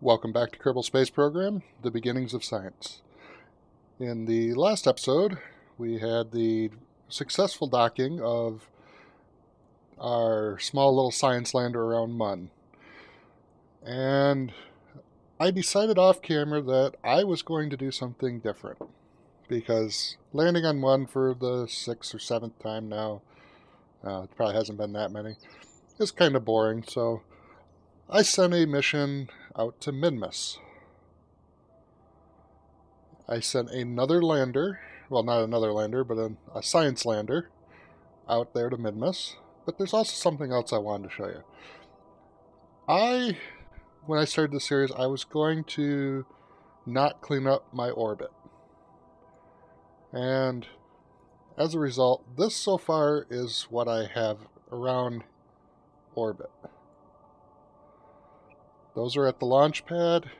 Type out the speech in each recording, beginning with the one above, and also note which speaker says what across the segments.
Speaker 1: Welcome back to Kerbal Space Program, The Beginnings of Science. In the last episode, we had the successful docking of our small little science lander around Mun. And I decided off camera that I was going to do something different. Because landing on Mun for the 6th or 7th time now, it probably hasn't been that many, is kind of boring, so I sent a mission out to Minmus. I sent another lander, well, not another lander, but a science lander out there to Minmus. But there's also something else I wanted to show you. When I started this series, I was going to not clean up my orbit. And as a result, this so far is what I have around orbit. Those are at the launch pad.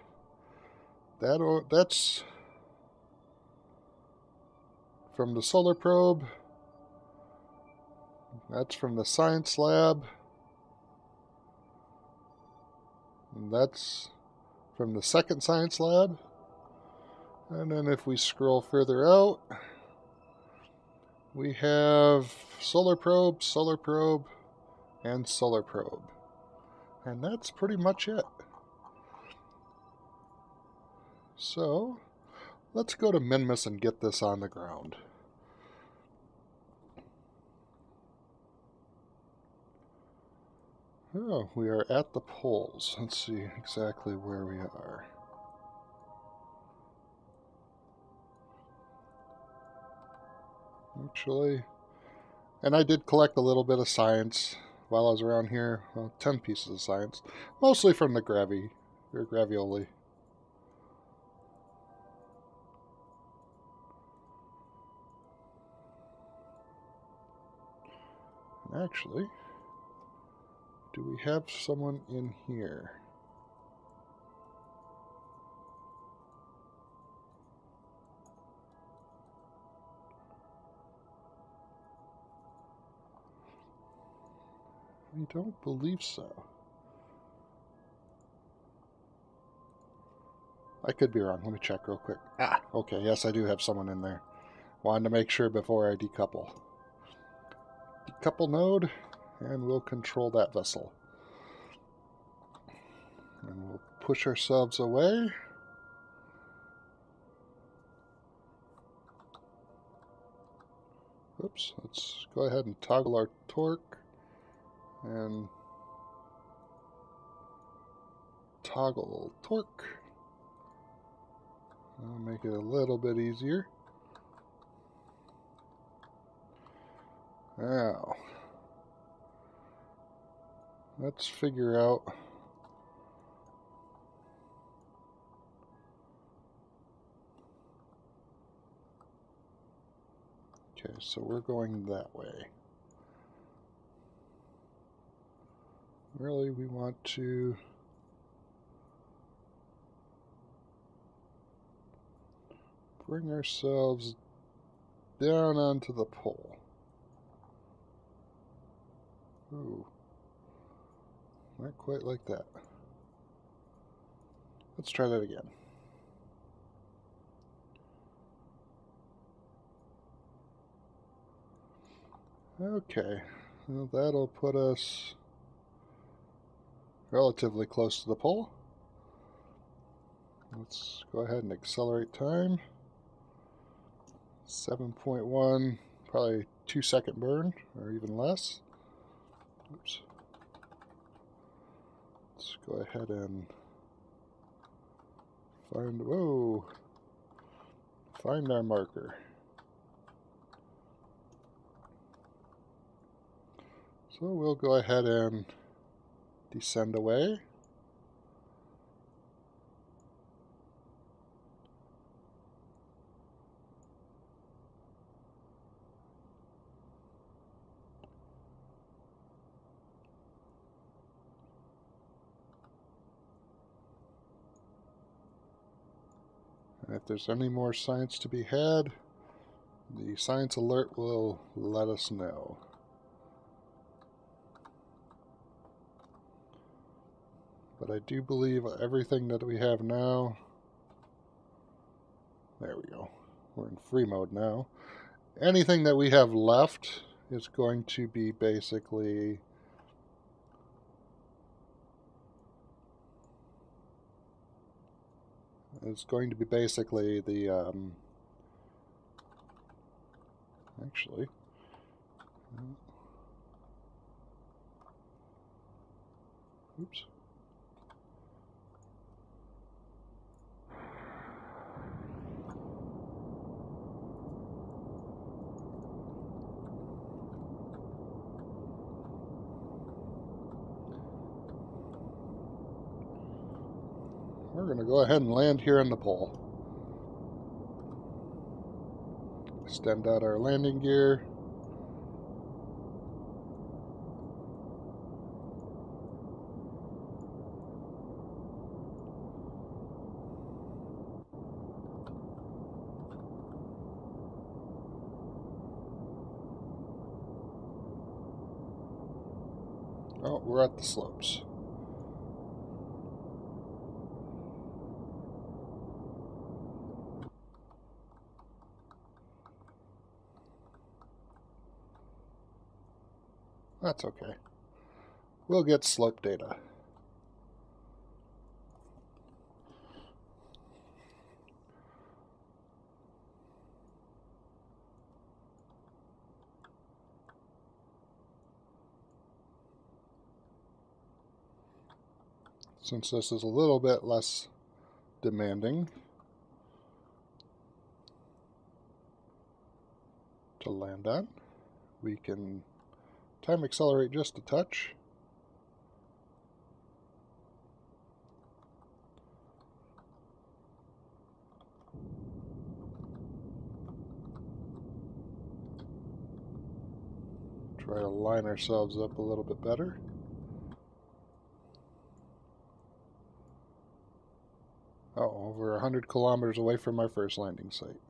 Speaker 1: That's from the solar probe. That's from the science lab. And that's from the second science lab. And then if we scroll further out, we have solar probe, and solar probe. And that's pretty much it. So, let's go to Minmus and get this on the ground. Oh, we are at the poles. Let's see exactly where we are. Actually, and I did collect a little bit of science while I was around here. Well, 10 pieces of science. Mostly from the gravioli. Actually, do we have someone in here? I don't believe so. I could be wrong. Let me check real quick. Ah, okay. Yes, I do have someone in there. Wanted to make sure before I decouple. Decouple node, and we'll control that vessel. And we'll push ourselves away. Oops, let's go ahead and toggle our torque and toggle torque. That'll make it a little bit easier. Now, let's figure out okay, so we're going that way. Really, we want to bring ourselves down onto the pole. Ooh, not quite like that. Let's try that again. Okay, well, that'll put us relatively close to the pole. Let's go ahead and accelerate time. 7.1, probably 2-second burn, or even less. Oops. Let's go ahead and find our marker. So we'll go ahead and descend away. And if there's any more science to be had, the science alert will let us know. But I do believe everything that we have now... There we go. We're in free mode now. Anything that we have left is going to be basically... It's going to be basically the... Actually... Oops. We're going to go ahead and land here on the pole. Extend out our landing gear. Oh, we're at the slopes. That's okay. We'll get slope data. Since this is a little bit less demanding to land on, we can time accelerate just a touch. Try to line ourselves up a little bit better. Oh, we're 100 kilometers away from our first landing site.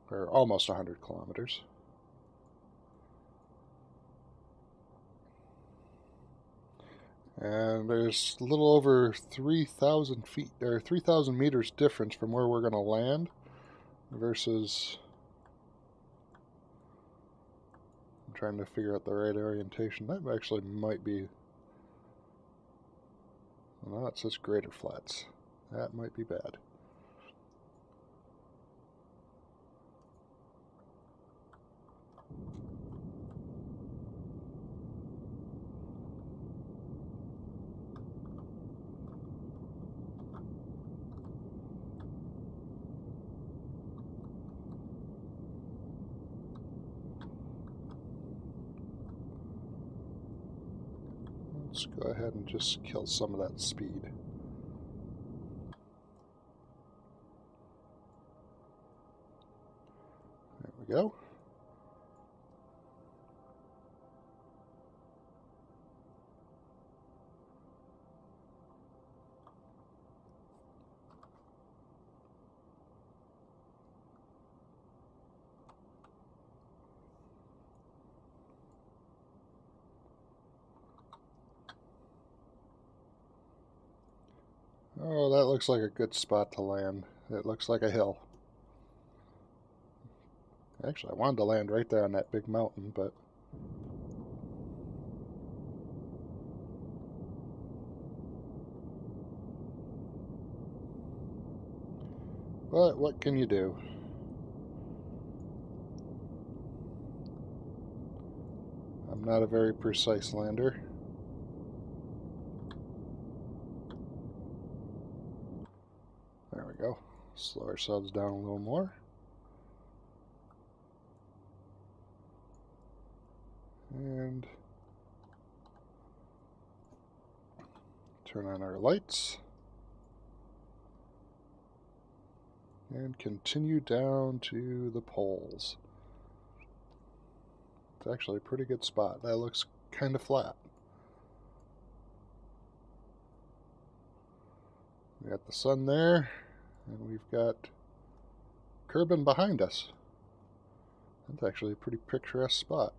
Speaker 1: Or almost 100 kilometers. And there's a little over 3,000 feet, or 3,000 meters difference from where we're going to land versus... I'm trying to figure out the right orientation. That actually might be... Well, it says greater flats. That might be bad. Let's go ahead and just kill some of that speed. There we go. Oh, that looks like a good spot to land. It looks like a hill. Actually, I wanted to land right there on that big mountain, but... But what can you do? I'm not a very precise lander. There we go. Slow ourselves down a little more. And turn on our lights. And continue down to the poles. It's actually a pretty good spot. That looks kind of flat. We got the sun there, and we've got Kerbin behind us. That's actually a pretty picturesque spot.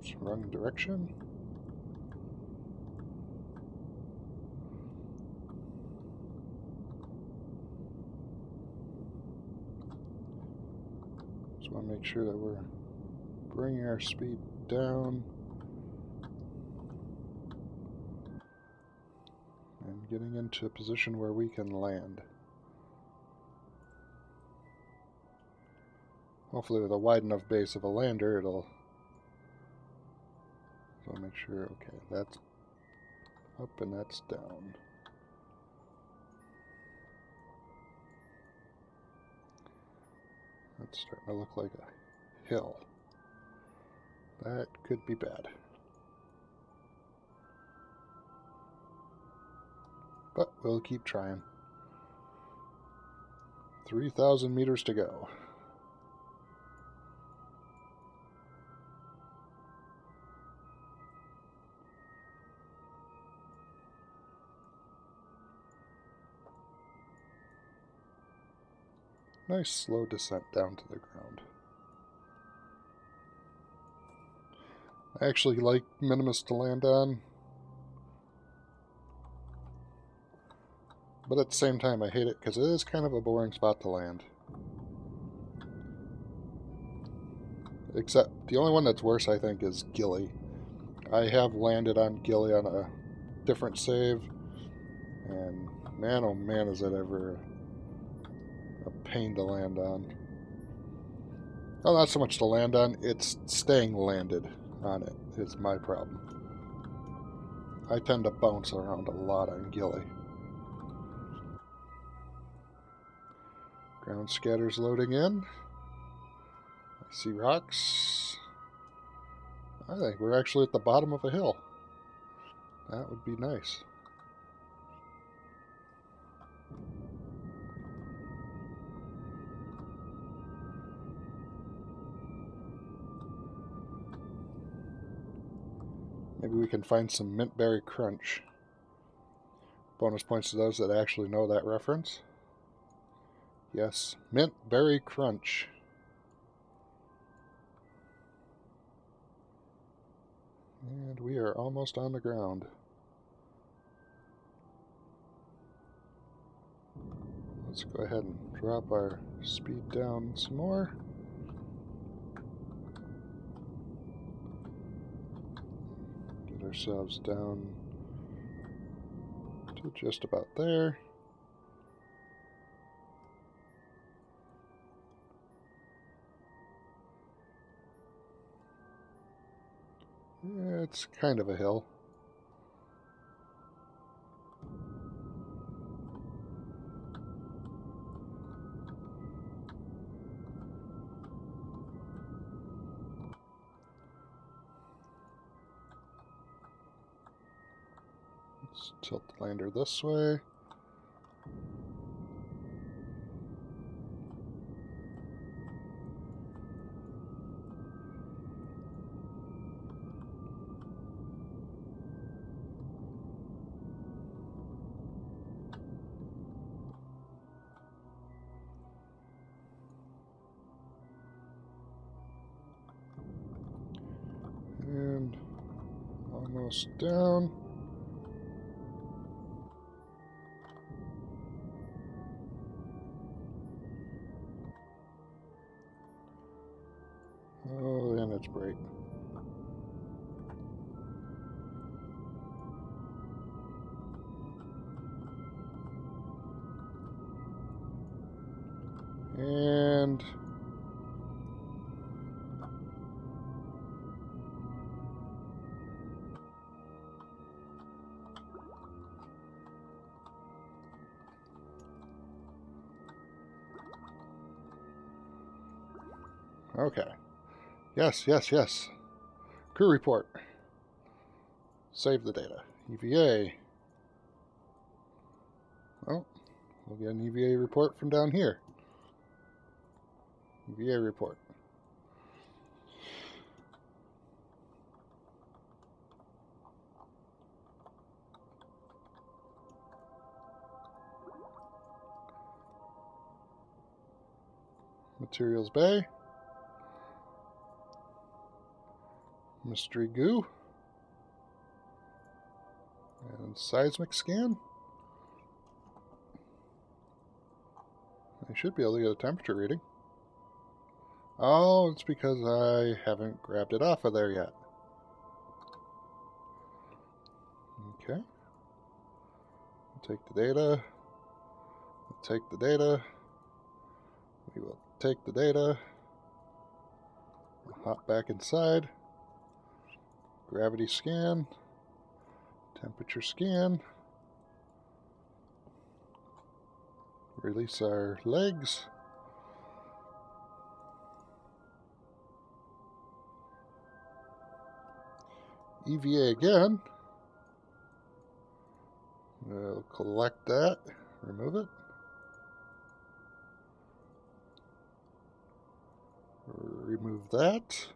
Speaker 1: Oops, wrong direction. Just want to make sure that we're bringing our speed down and getting into a position where we can land. Hopefully with a wide enough base of a lander, it'll... So make sure, okay, that's up and that's down. That's starting to look like a hill. That could be bad. But we'll keep trying. 3,000 meters to go. Nice slow descent down to the ground. I actually like Minimus to land on, but at the same time I hate it because it is kind of a boring spot to land. Except the only one that's worse, I think, is Gilly. I have landed on Gilly on a different save, and man oh man is that ever a pain to land on. Well, not so much to land on, it's staying landed on it is my problem. I tend to bounce around a lot on Gilly. Ground scatter's loading in. I see rocks. I think we're actually at the bottom of a hill. That would be nice. Maybe we can find some mint berry crunch. Bonus points to those that actually know that reference. Yes, mint berry crunch. And we are almost on the ground. Let's go ahead and drop our speed down some more. Get ourselves down to just about there. Yeah, it's kind of a hill. Let's tilt the lander this way. And almost down. Oh, and it's bright. And okay. Yes, yes, yes. Crew report. Save the data. EVA. Oh, we'll get an EVA report from down here. EVA report. Materials bay. mystery goo, and seismic scan. I should be able to get a temperature reading. Oh, it's because I haven't grabbed it off of there yet. Okay. Take the data. Take the data. We will take the data. Hop back inside. Gravity scan. Temperature scan. Release our legs. EVA again. We'll collect that, remove it. Remove that.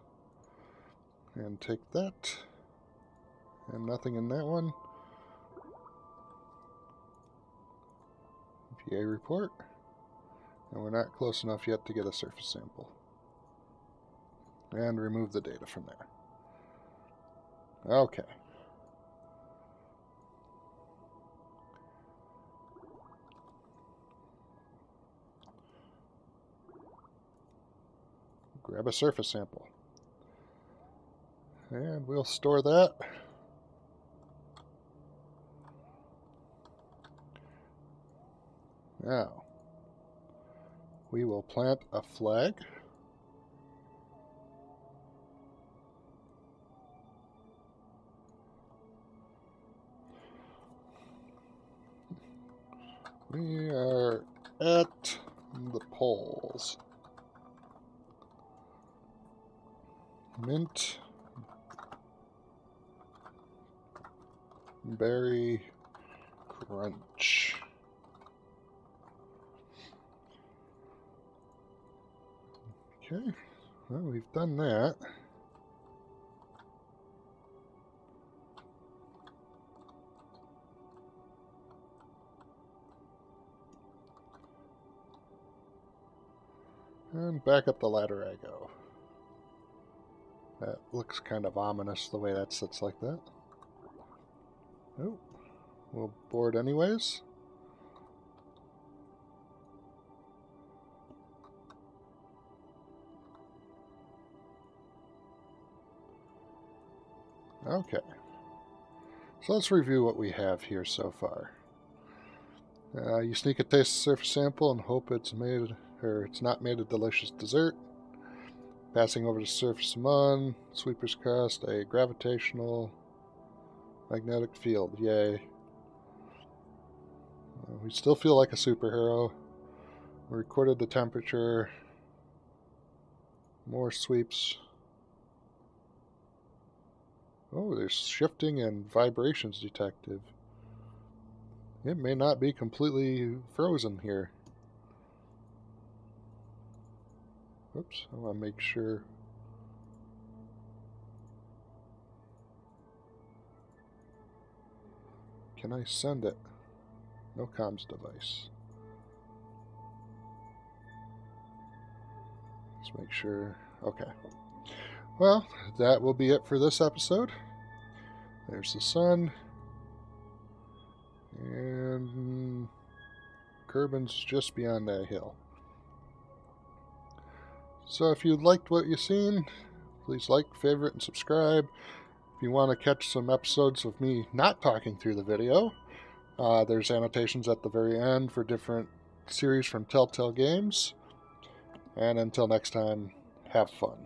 Speaker 1: And take that. And nothing in that one. EVA report. And we're not close enough yet to get a surface sample. And remove the data from there. Okay. Grab a surface sample. And we'll store that. Now, we will plant a flag. We are at the poles. Mint, berry, crunch. Okay, well, we've done that. And back up the ladder I go. That looks kind of ominous the way that sits like that. Oh, we'll board anyways. Okay. So let's review what we have here so far. You sneak a taste of surface sample and hope it's not made a delicious dessert. Passing over the surface of Mun, sweeper's crust, a gravitational magnetic field. Yay. We still feel like a superhero. We recorded the temperature. More sweeps. Oh, there's shifting and vibrations detected. It may not be completely frozen here. Oops, I want to make sure. Can I send it? No comms device. Let's make sure. Okay. Well, that will be it for this episode. There's the sun. And Kerbin's just beyond that hill. So if you liked what you've seen, please like, favorite, and subscribe. If you want to catch some episodes of me not talking through the video, there's annotations at the very end for different series from Telltale Games. And until next time, have fun.